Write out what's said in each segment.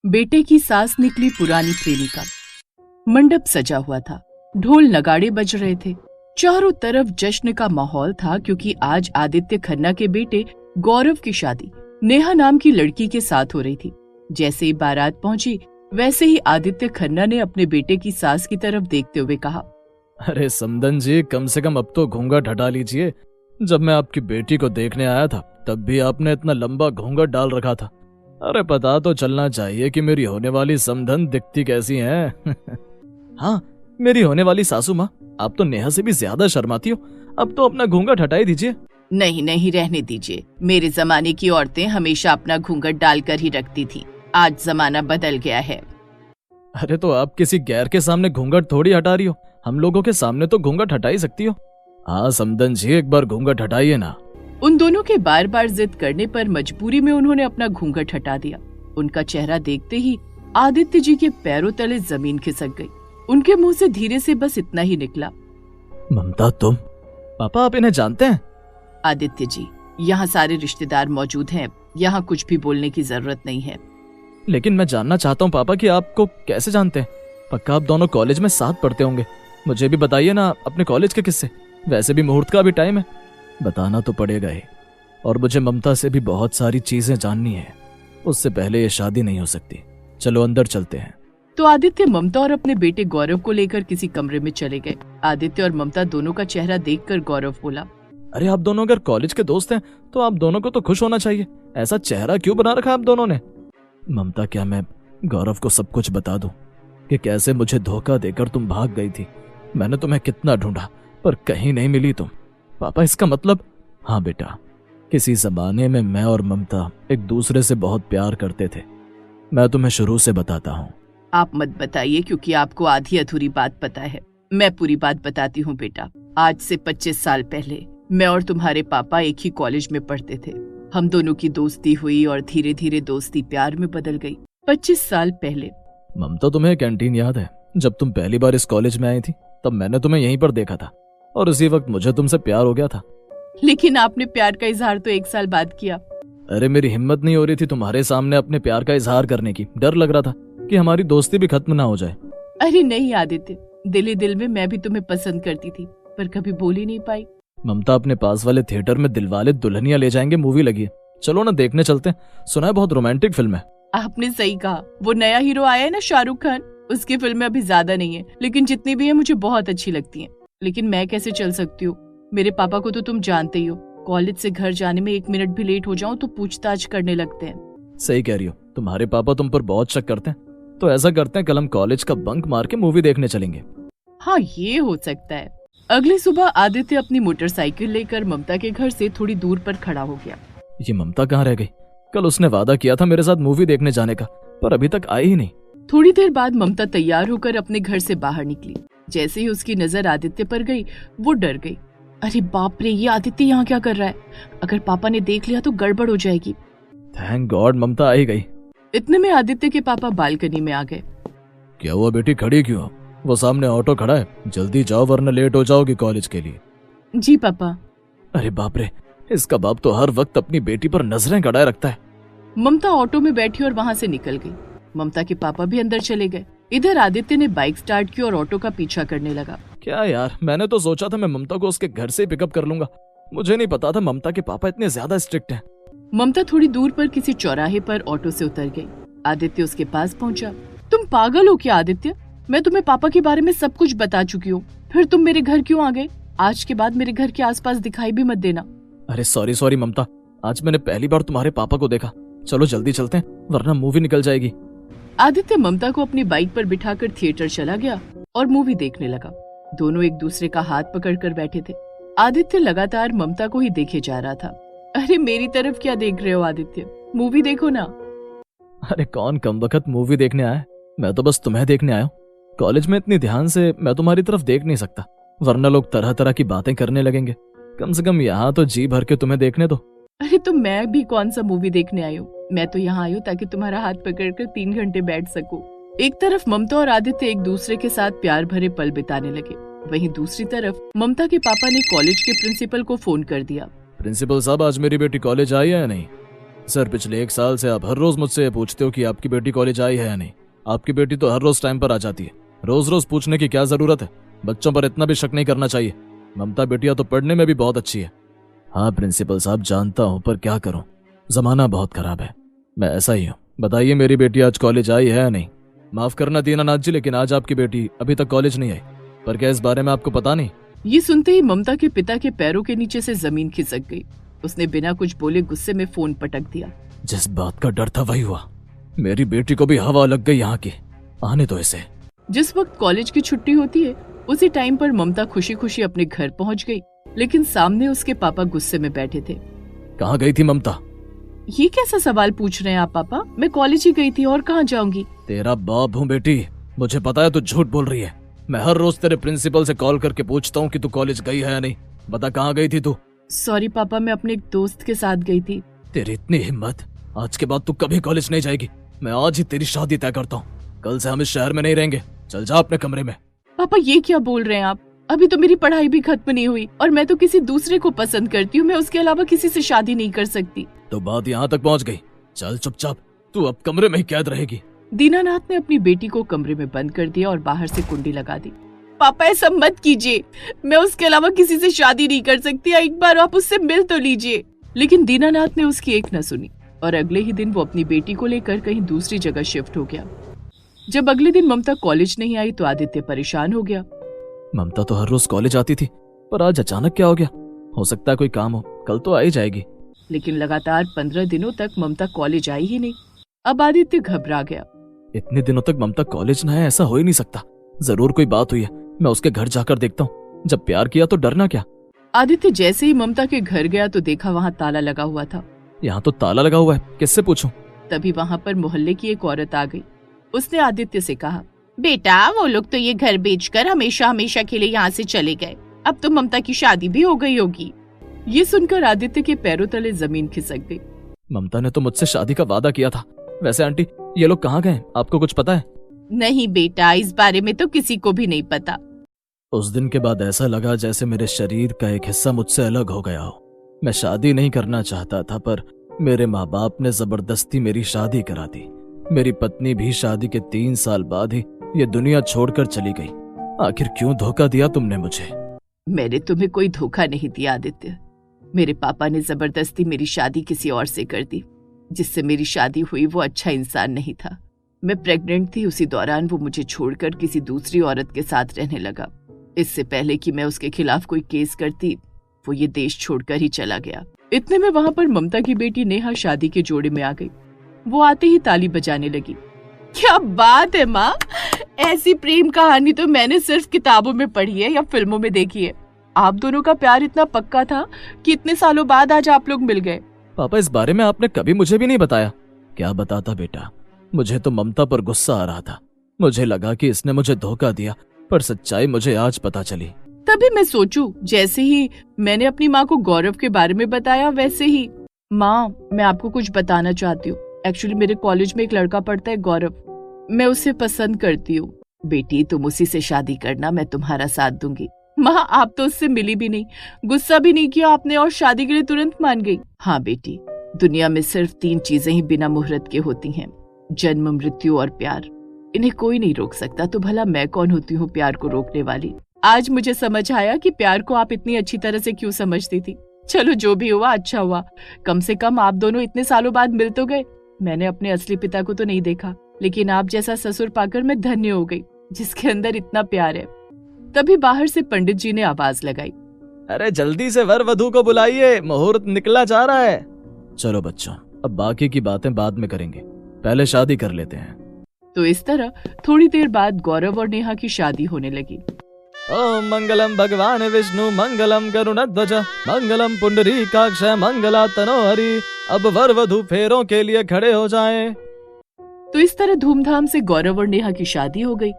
बेटे की सास निकली पुरानी प्रेमिका। मंडप सजा हुआ था, ढोल नगाड़े बज रहे थे, चारों तरफ जश्न का माहौल था क्योंकि आज आदित्य खन्ना के बेटे गौरव की शादी नेहा नाम की लड़की के साथ हो रही थी। जैसे ही बारात पहुंची वैसे ही आदित्य खन्ना ने अपने बेटे की सास की तरफ देखते हुए कहा, अरे समदन जी, कम से कम अब तो घूंघट हटा लीजिए। जब मैं आपकी बेटी को देखने आया था तब भी आपने इतना लंबा घूंघट डाल रखा था। अरे पता तो चलना चाहिए कि मेरी होने वाली समधन दिखती कैसी है। हाँ, मेरी होने वाली सासू माँ, आप तो नेहा से भी ज्यादा शर्माती हो। अब तो अपना घूंघट हटाई दीजिए। नहीं नहीं, रहने दीजिए। मेरे जमाने की औरतें हमेशा अपना घूंघट डालकर ही रखती थी। आज जमाना बदल गया है। अरे तो आप किसी गैर के सामने घूंघट थोड़ी हटा रही हो, हम लोगों के सामने तो घूंघट हटा ही सकती हो। हाँ समदन जी, एक बार घूंघट हटाइए ना। उन दोनों के बार बार जिद करने पर मजबूरी में उन्होंने अपना घूंघट हटा दिया। उनका चेहरा देखते ही आदित्य जी के पैरों तले जमीन खिसक गई। उनके मुंह से धीरे से बस इतना ही निकला, ममता तुम? पापा आप इन्हें जानते हैं? आदित्य जी, यहाँ सारे रिश्तेदार मौजूद हैं, यहाँ कुछ भी बोलने की जरूरत नहीं है। लेकिन मैं जानना चाहता हूँ पापा कि आपको कैसे जानते हैं। पक्का आप दोनों कॉलेज में साथ पढ़ते होंगे। मुझे भी बताइए ना अपने कॉलेज के किस्से। वैसे भी मुहूर्त का भी टाइम है, बताना तो पड़ेगा ही। और मुझे ममता से भी बहुत सारी चीजें जाननी है, उससे पहले ये शादी नहीं हो सकती। चलो अंदर चलते हैं। तो आदित्य ममता और अपने बेटे गौरव को लेकर किसी कमरे में चले गए। आदित्य और ममता दोनों का चेहरा देखकर गौरव बोला, अरे आप दोनों अगर कॉलेज के दोस्त हैं तो आप दोनों को तो खुश होना चाहिए। ऐसा चेहरा क्यों बना रखा आप दोनों ने? ममता, क्या मैं गौरव को सब कुछ बता दूं कि कैसे मुझे धोखा देकर तुम भाग गई थी? मैंने तुम्हें कितना ढूंढा पर कहीं नहीं मिली तुम। पापा इसका मतलब? हाँ बेटा, किसी जमाने में मैं और ममता एक दूसरे से बहुत प्यार करते थे। मैं तुम्हें शुरू से बताता हूँ। आप मत बताइए क्योंकि आपको आधी अधूरी बात पता है। मैं पूरी बात बताती हूँ बेटा। आज से 25 साल पहले मैं और तुम्हारे पापा एक ही कॉलेज में पढ़ते थे। हम दोनों की दोस्ती हुई और धीरे धीरे दोस्ती प्यार में बदल गई। 25 साल पहले। ममता, तुम्हें कैंटीन याद है? जब तुम पहली बार इस कॉलेज में आई थी तब मैंने तुम्हें यहीं पर देखा था और उसी वक्त मुझे तुमसे प्यार हो गया था। लेकिन आपने प्यार का इजहार तो 1 साल बाद किया। अरे मेरी हिम्मत नहीं हो रही थी तुम्हारे सामने अपने प्यार का इजहार करने की। डर लग रहा था कि हमारी दोस्ती भी खत्म ना हो जाए। अरे नहीं आदित्य, दिल ही दिल में मैं भी तुम्हें पसंद करती थी पर कभी बोल ही नहीं पाई। ममता, अपने पास वाले थिएटर में दिलवाले दुल्हनिया ले जाएंगे मूवी लगी है, चलो ना देखने चलते हैं। सुना है बहुत रोमांटिक फिल्म है। आपने सही कहा। वो नया हीरो आया है ना, शाहरुख खान, उसकी फिल्में अभी ज्यादा नहीं है लेकिन जितनी भी है मुझे बहुत अच्छी लगती हैं। लेकिन मैं कैसे चल सकती हूँ? मेरे पापा को तो तुम जानते ही हो। कॉलेज से घर जाने में 1 मिनट भी लेट हो जाऊं तो पूछताछ करने लगते हैं। सही कह रही हो, तुम्हारे पापा तुम पर बहुत शक करते हैं। तो ऐसा करते हैं, कल हम कॉलेज का बंक मार के मूवी देखने चलेंगे। हाँ, ये हो सकता है। अगली सुबह आदित्य अपनी मोटरसाइकिल लेकर ममता के घर से थोड़ी दूर पर खड़ा हो गया। ये ममता कहाँ रह गई? कल उसने वादा किया था मेरे साथ मूवी देखने जाने का, पर अभी तक आई ही नहीं। थोड़ी देर बाद ममता तैयार होकर अपने घर से बाहर निकली। जैसे ही उसकी नजर आदित्य पर गई वो डर गई। अरे बाप रे, ये आदित्य यहाँ क्या कर रहा है? अगर पापा ने देख लिया तो गड़बड़ हो जाएगी। थैंक गॉड ममता आई गई। इतने में आदित्य के पापा बालकनी में आ गए। क्या हुआ बेटी, खड़ी क्यों हो? वो सामने ऑटो खड़ा है, जल्दी जाओ वरना लेट हो जाओगी कॉलेज के लिए। जी पापा। अरे बाप रे, इसका बाप तो हर वक्त अपनी बेटी पर नजरें गड़ाए रखता है। ममता ऑटो में बैठी और वहाँ से निकल गई। ममता के पापा भी अंदर चले गए। इधर आदित्य ने बाइक स्टार्ट की और ऑटो का पीछा करने लगा। क्या यार, मैंने तो सोचा था मैं ममता को उसके घर से पिकअप कर लूंगा। मुझे नहीं पता था ममता के पापा इतने ज्यादा स्ट्रिक्ट हैं। ममता थोड़ी दूर पर किसी चौराहे पर ऑटो से उतर गई। आदित्य उसके पास पहुंचा। तुम पागल हो क्या आदित्य? मैं तुम्हें पापा के बारे में सब कुछ बता चुकी हूँ, फिर तुम मेरे घर क्यों आ गए? आज के बाद मेरे घर के आसपास दिखाई भी मत देना। अरे सॉरी ममता, आज मैंने पहली बार तुम्हारे पापा को देखा। चलो जल्दी चलते हैं वरना मूवी निकल जाएगी। आदित्य ममता को अपनी बाइक पर बिठाकर थिएटर चला गया और मूवी देखने लगा। दोनों एक दूसरे का हाथ पकड़कर बैठे थे। आदित्य लगातार ममता को ही देखे जा रहा था। अरे मेरी तरफ क्या देख रहे हो आदित्य? मूवी देखो ना। अरे कौन कमबख्त मूवी देखने आया? मैं तो बस तुम्हें देखने आया हूँ। कॉलेज में इतनी ध्यान से मैं तुम्हारी तरफ देख नहीं सकता, वरना लोग तरह तरह की बातें करने लगेंगे। कम से कम यहाँ तो जी भर के तुम्हें देखने दो। अरे तो मैं भी कौन सा मूवी देखने आई हूँ? मैं तो यहाँ आई हूँ ताकि तुम्हारा हाथ पकड़कर 3 घंटे बैठ सकूं। एक तरफ ममता और आदित्य एक दूसरे के साथ प्यार भरे पल बिताने लगे, वहीं दूसरी तरफ ममता के पापा ने कॉलेज के प्रिंसिपल को फोन कर दिया। प्रिंसिपल साहब, आज मेरी बेटी कॉलेज आई है या नहीं? सर पिछले 1 साल से आप हर रोज मुझसे ये पूछते हो कि आपकी बेटी कॉलेज आई है या नहीं। आपकी बेटी तो हर रोज टाइम पर आ जाती है, रोज रोज पूछने की क्या जरूरत है। बच्चों पर इतना भी शक नहीं करना चाहिए। ममता बेटिया तो पढ़ने में भी बहुत अच्छी है। हाँ प्रिंसिपल साहब जानता हूँ, पर क्या करूँ, जमाना बहुत खराब है। मैं ऐसा ही हूँ। बताइए मेरी बेटी आज कॉलेज आई है या नहीं? माफ करना दीनानाथ जी, लेकिन आज आपकी बेटी अभी तक कॉलेज नहीं आई। पर क्या इस बारे में आपको पता नहीं? ये सुनते ही ममता के पिता के पैरों के नीचे से जमीन खिसक गई। उसने बिना कुछ बोले गुस्से में फोन पटक दिया। जिस बात का डर था वही हुआ। मेरी बेटी को भी हवा लग गई यहाँ की। आने दो इसे। जिस वक्त कॉलेज की छुट्टी होती है उसी टाइम पर ममता खुशी खुशी अपने घर पहुंच गई, लेकिन सामने उसके पापा गुस्से में बैठे थे। कहाँ गई थी ममता? ये कैसा सवाल पूछ रहे हैं आप पापा? मैं कॉलेज ही गई थी और कहाँ जाऊंगी। तेरा बाप हूँ बेटी, मुझे पता है तू झूठ बोल रही है। मैं हर रोज तेरे प्रिंसिपल से कॉल करके पूछता हूँ कि तू कॉलेज गई है या नहीं। बता कहाँ गई थी तू? सॉरी पापा, मैं अपने एक दोस्त के साथ गई थी। तेरी इतनी हिम्मत, आज के बाद तू कभी कॉलेज नहीं जाएगी। मैं आज ही तेरी शादी तय करता हूँ। कल से हम इस शहर में नहीं रहेंगे। चल जा अपने कमरे में। पापा ये क्या बोल रहे हैं आप? अभी तो मेरी पढ़ाई भी खत्म नहीं हुई और मैं तो किसी दूसरे को पसंद करती हूँ। मैं उसके अलावा किसी से शादी नहीं कर सकती। तो बात यहाँ तक पहुँच गई। चल चुपचाप, तू अब कमरे में ही कैद रहेगी। दीनानाथ ने अपनी बेटी को कमरे में बंद कर दिया और बाहर से कुंडी लगा दी। पापा ऐसा मत कीजिए, मैं उसके अलावा किसी से शादी नहीं कर सकती। एक बार आप उससे मिल तो लीजिए। लेकिन दीनानाथ ने उसकी एक न सुनी और अगले ही दिन वो अपनी बेटी को लेकर कहीं दूसरी जगह शिफ्ट हो गया। जब अगले दिन ममता कॉलेज नहीं आई तो आदित्य परेशान हो गया। ममता तो हर रोज कॉलेज आती थी, पर आज अचानक क्या हो गया? हो सकता है कोई काम हो, कल तो आ ही जाएगी। लेकिन लगातार 15 दिनों तक ममता कॉलेज आई ही नहीं। अब आदित्य घबरा गया। इतने दिनों तक ममता कॉलेज न आए, ऐसा हो ही नहीं सकता। जरूर कोई बात हुई है। मैं उसके घर जाकर देखता हूँ। जब प्यार किया तो डरना क्या। आदित्य जैसे ही ममता के घर गया तो देखा वहाँ ताला लगा हुआ था। यहाँ तो ताला लगा हुआ है, किससे पूछूं? तभी वहाँ पर मोहल्ले की एक औरत आ गई। उसने आदित्य से कहा, बेटा वो लोग तो ये घर बेचकर हमेशा हमेशा के लिए यहाँ से चले गए। अब तो ममता की शादी भी हो गई होगी। ये सुनकर आदित्य के पैरों तले जमीन खिसक गई। ममता ने तो मुझसे शादी का वादा किया था। वैसे आंटी, ये लोग कहाँ गए? आपको कुछ पता है? नहीं बेटा, इस बारे में तो किसी को भी नहीं पता। उस दिन के बाद ऐसा लगा जैसे मेरे शरीर का एक हिस्सा मुझसे अलग हो गया हो। मैं शादी नहीं करना चाहता था, पर मेरे माँ बाप ने जबरदस्ती मेरी शादी करा दी। मेरी पत्नी भी शादी के 3 साल बाद ही ये दुनिया छोड़कर चली गई। आखिर क्यों धोखा दिया तुमने मुझे? मैंने तुम्हें कोई धोखा नहीं दिया आदित्य। मेरे पापा ने जबरदस्ती मेरी शादी किसी और से कर दी। जिससे मेरी शादी हुई वो अच्छा इंसान नहीं था। मैं प्रेग्नेंट थी, उसी दौरान वो मुझे छोड़कर किसी दूसरी औरत के साथ रहने लगा। इससे पहले कि मैं उसके खिलाफ कोई केस करती, वो ये देश छोड़कर ही चला गया। इतने में वहाँ पर ममता की बेटी नेहा शादी के जोड़े में आ गई। वो आते ही ताली बजाने लगी। क्या बात है माँ, ऐसी प्रेम कहानी तो मैंने सिर्फ किताबों में पढ़ी है या फिल्मों में देखी है। आप दोनों का प्यार इतना पक्का था कि इतने सालों बाद आज आप लोग मिल गए। पापा इस बारे में आपने कभी मुझे भी नहीं बताया। क्या बताता बेटा, मुझे तो ममता पर गुस्सा आ रहा था। मुझे लगा कि इसने मुझे धोखा दिया, पर सच्चाई मुझे आज पता चली। तभी मैं सोचूं, जैसे ही मैंने अपनी माँ को गौरव के बारे में बताया वैसे ही। माँ, मैं आपको कुछ बताना चाहती हूँ। एक्चुअली मेरे कॉलेज में एक लड़का पढ़ता है गौरव। मैं उसे पसंद करती हूँ। बेटी तुम उसी से शादी करना, मैं तुम्हारा साथ दूंगी। माँ आप तो उससे मिली भी नहीं, गुस्सा भी नहीं किया आपने और शादी के लिए तुरंत मान गई। हाँ बेटी, दुनिया में सिर्फ 3 चीजें ही बिना मुहूर्त के होती हैं, जन्म, मृत्यु और प्यार। इन्हें कोई नहीं रोक सकता, तो भला मैं कौन होती हूँ प्यार को रोकने वाली। आज मुझे समझ आया कि प्यार को आप इतनी अच्छी तरह से क्यों समझती थी। चलो जो भी हुआ अच्छा हुआ, कम से कम आप दोनों इतने सालों बाद मिल तो गए। मैंने अपने असली पिता को तो नहीं देखा, लेकिन आप जैसा ससुर पाकर मैं धन्य हो गई, जिसके अंदर इतना प्यार है। तभी बाहर से पंडित जी ने आवाज लगाई, अरे जल्दी से वर वधू को बुलाइए, मुहूर्त निकला जा रहा है। चलो बच्चों, अब बाकी की बातें बाद में करेंगे, पहले शादी कर लेते हैं। तो इस तरह थोड़ी देर बाद गौरव और नेहा की शादी होने लगी। ओम मंगलम भगवान विष्णु मंगलम गरुड़ध्वज मंगलम पुंडरीकाक्ष मंगलातनोहरि। अब वर वधू फेरों के लिए खड़े हो जाएं। तो इस तरह धूमधाम से गौरव और नेहा की शादी हो गई।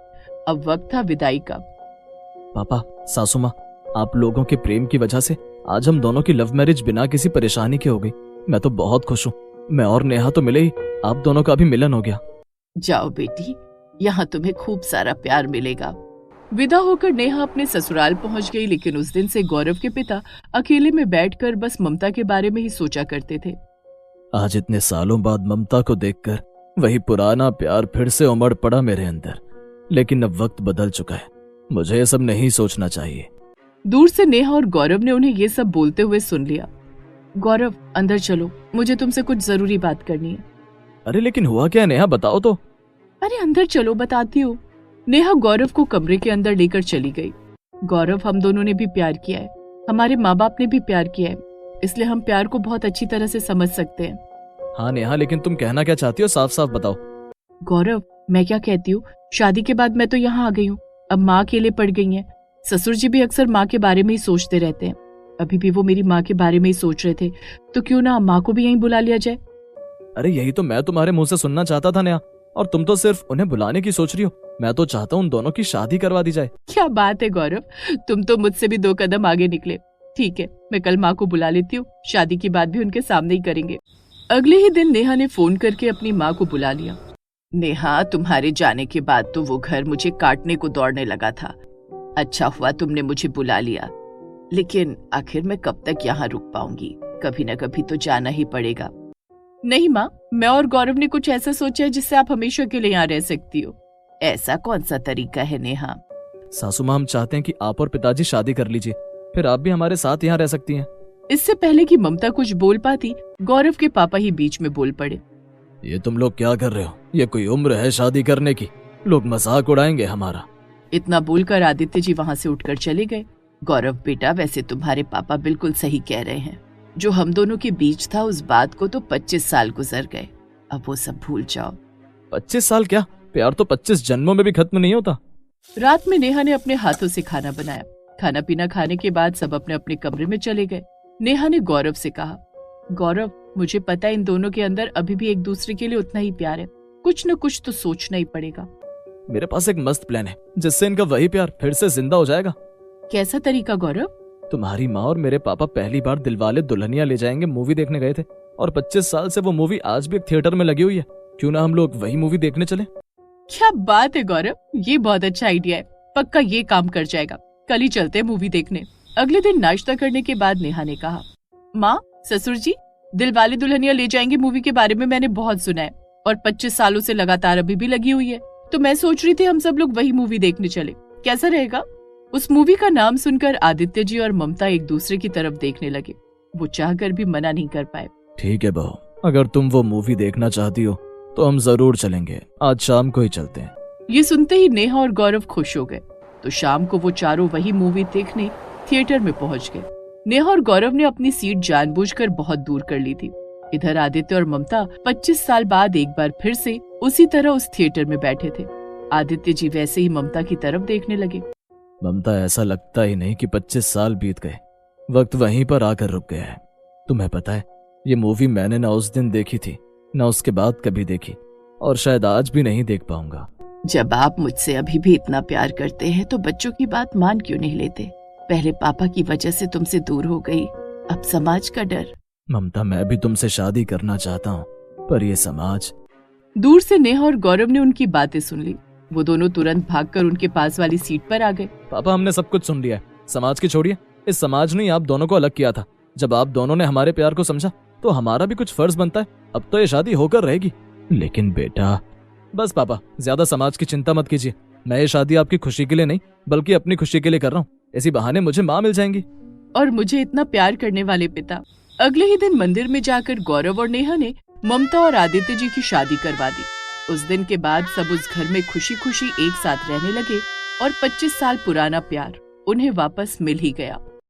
अब वक्त था विदाई का। पापा, सासू माँ, आप लोगों के प्रेम की वजह से आज हम दोनों की लव मैरिज बिना किसी परेशानी के हो गई। मैं तो बहुत खुश हूँ। मैं और नेहा तो मिले ही, आप दोनों का भी मिलन हो गया। जाओ बेटी, यहाँ तुम्हें खूब सारा प्यार मिलेगा। विदा होकर नेहा अपने ससुराल पहुंच गई, लेकिन उस दिन से गौरव के पिता अकेले में बैठकर बस ममता के बारे में ही सोचा करते थे। आज इतने सालों बाद ममता को देखकर वही पुराना प्यार फिर से उमड़ पड़ा मेरे अंदर। लेकिन अब वक्त बदल चुका है, मुझे ये सब नहीं सोचना चाहिए। दूर से नेहा और गौरव ने उन्हें ये सब बोलते हुए सुन लिया। गौरव, अंदर चलो, मुझे तुमसे कुछ जरूरी बात करनी है। अरे लेकिन हुआ क्या नेहा, बताओ तो। अरे अंदर चलो, बताती हूँ। नेहा गौरव को कमरे के अंदर लेकर चली गई। गौरव, हम दोनों ने भी प्यार किया है, हमारे माँ बाप ने भी प्यार किया है, इसलिए हम प्यार को बहुत अच्छी तरह से समझ सकते हैं। हाँ नेहा, लेकिन तुम कहना क्या चाहती हो, साफ साफ बताओ। गौरव, मैं क्या कहती हूँ, शादी के बाद मैं तो यहाँ आ गई हूँ, अब माँ अकेले पड़ गई हैं। ससुर जी भी अक्सर माँ के बारे में ही सोचते रहते हैं। अभी भी वो मेरी माँ के बारे में ही सोच रहे थे, तो क्यों ना माँ को भी यहीं बुला लिया जाए। अरे यही तो मैं तुम्हारे मुंह से सुनना चाहता था नेहा, और तुम तो सिर्फ उन्हें बुलाने की सोच रही हो। मैं तो चाहता हूँ उन दोनों की शादी करवा दी जाए। क्या बात है गौरव, तुम तो मुझसे भी 2 कदम आगे निकले। ठीक है, मैं कल माँ को बुला लेती हूँ, शादी की बात भी उनके सामने ही करेंगे। अगले ही दिन नेहा ने फोन करके अपनी माँ को बुला लिया। नेहा, तुम्हारे जाने के बाद तो वो घर मुझे काटने को दौड़ने लगा था। अच्छा हुआ तुमने मुझे बुला लिया, लेकिन आखिर मैं कब तक यहाँ रुक पाऊंगी, कभी न कभी तो जाना ही पड़ेगा। नहीं माँ, मैं और गौरव ने कुछ ऐसा सोचा है जिससे आप हमेशा के लिए यहाँ रह सकती हो। ऐसा कौन सा तरीका है नेहा? सासू माँ, हम चाहते हैं कि आप और पिताजी शादी कर लीजिए, फिर आप भी हमारे साथ यहाँ रह सकती हैं। इससे पहले कि ममता कुछ बोल पाती, गौरव के पापा ही बीच में बोल पड़े। ये तुम लोग क्या कर रहे हो? ये कोई उम्र है शादी करने की? लोग मजाक उड़ाएंगे हमारा। इतना बोलकर आदित्य जी वहाँ से उठकर चले गए। गौरव बेटा, वैसे तुम्हारे पापा बिल्कुल सही कह रहे हैं। जो हम दोनों के बीच था उस बात को तो 25 साल गुजर गए, अब वो सब भूल जाओ। 25 साल क्या? प्यार तो 25 जन्मों में भी खत्म नहीं होता। रात में नेहा ने अपने हाथों से खाना बनाया। खाना पीना खाने के बाद सब अपने अपने कमरे में चले गए। नेहा ने गौरव से कहा, गौरव, मुझे पता है इन दोनों के अंदर अभी भी एक दूसरे के लिए उतना ही प्यार है, कुछ न कुछ तो सोचना ही पड़ेगा। मेरे पास एक मस्त प्लान है जिससे इनका वही प्यार फिर से जिंदा हो जाएगा। कैसा तरीका गौरव? तुम्हारी माँ और मेरे पापा पहली बार दिलवाले दुल्हनिया ले जाएंगे मूवी देखने गए थे, और 25 साल से वो मूवी आज भी एक थिएटर में लगी हुई है। क्यों ना हम लोग वही मूवी देखने चले? क्या बात है गौरव, ये बहुत अच्छा आइडिया है, पक्का ये काम कर जाएगा। कल ही चलते हैं मूवी देखने। अगले दिन नाश्ता करने के बाद नेहा ने कहा, माँ, ससुर जी, दिलवाले दुल्हनिया ले जाएंगे मूवी के बारे में मैंने बहुत सुना है, और 25 सालों से लगातार अभी भी लगी हुई है, तो मैं सोच रही थी हम सब लोग वही मूवी देखने चले, कैसा रहेगा? उस मूवी का नाम सुनकर आदित्य जी और ममता एक दूसरे की तरफ देखने लगे। वो चाहकर भी मना नहीं कर पाए। ठीक है बहू, अगर तुम वो मूवी देखना चाहती हो तो हम जरूर चलेंगे, आज शाम को ही चलते हैं। ये सुनते ही नेहा और गौरव खुश हो गए, तो शाम को वो चारों वही मूवी देखने थिएटर में पहुंच गए। नेहा और गौरव ने अपनी सीट जानबूझकर बहुत दूर कर ली थी। इधर आदित्य और ममता 25 साल बाद एक बार फिर से उसी तरह उस थिएटर में बैठे थे। आदित्य जी वैसे ही ममता की तरफ देखने लगे। ममता, ऐसा लगता ही नहीं कि 25 साल बीत गए, वक्त वहीं पर आकर रुक गया है। तुम्हें पता है, ये मूवी मैंने ना उस दिन देखी थी, ना उसके बाद कभी देखी, और शायद आज भी नहीं देख पाऊंगा। जब आप मुझसे अभी भी इतना प्यार करते हैं तो बच्चों की बात मान क्यों नहीं लेते? पहले पापा की वजह से तुमसे दूर हो गई, अब समाज का डर। ममता, मैं भी तुमसे शादी करना चाहता हूँ, पर ये समाज। दूर से नेहा और गौरव ने उनकी बातें सुन ली। वो दोनों तुरंत भागकर उनके पास वाली सीट पर आ गए। पापा, हमने सब कुछ सुन लिया है, समाज की छोड़िए। इस समाज ने आप दोनों को अलग किया था। जब आप दोनों ने हमारे प्यार को समझा तो हमारा भी कुछ फर्ज बनता है। अब तो ये शादी होकर रहेगी। लेकिन बेटा। बस पापा, ज्यादा समाज की चिंता मत कीजिए। मैं ये शादी आपकी खुशी के लिए नहीं बल्कि अपनी खुशी के लिए कर रहा हूँ। इसी बहाने मुझे माँ मिल जाएंगी। और मुझे इतना प्यार करने वाले पिता। अगले ही दिन मंदिर में जाकर गौरव और नेहा ने ममता और आदित्य जी की शादी करवा दी। उस दिन के बाद सब उस घर में खुशी खुशी एक साथ रहने लगे और 25 साल पुराना प्यार उन्हें वापस मिल ही गया।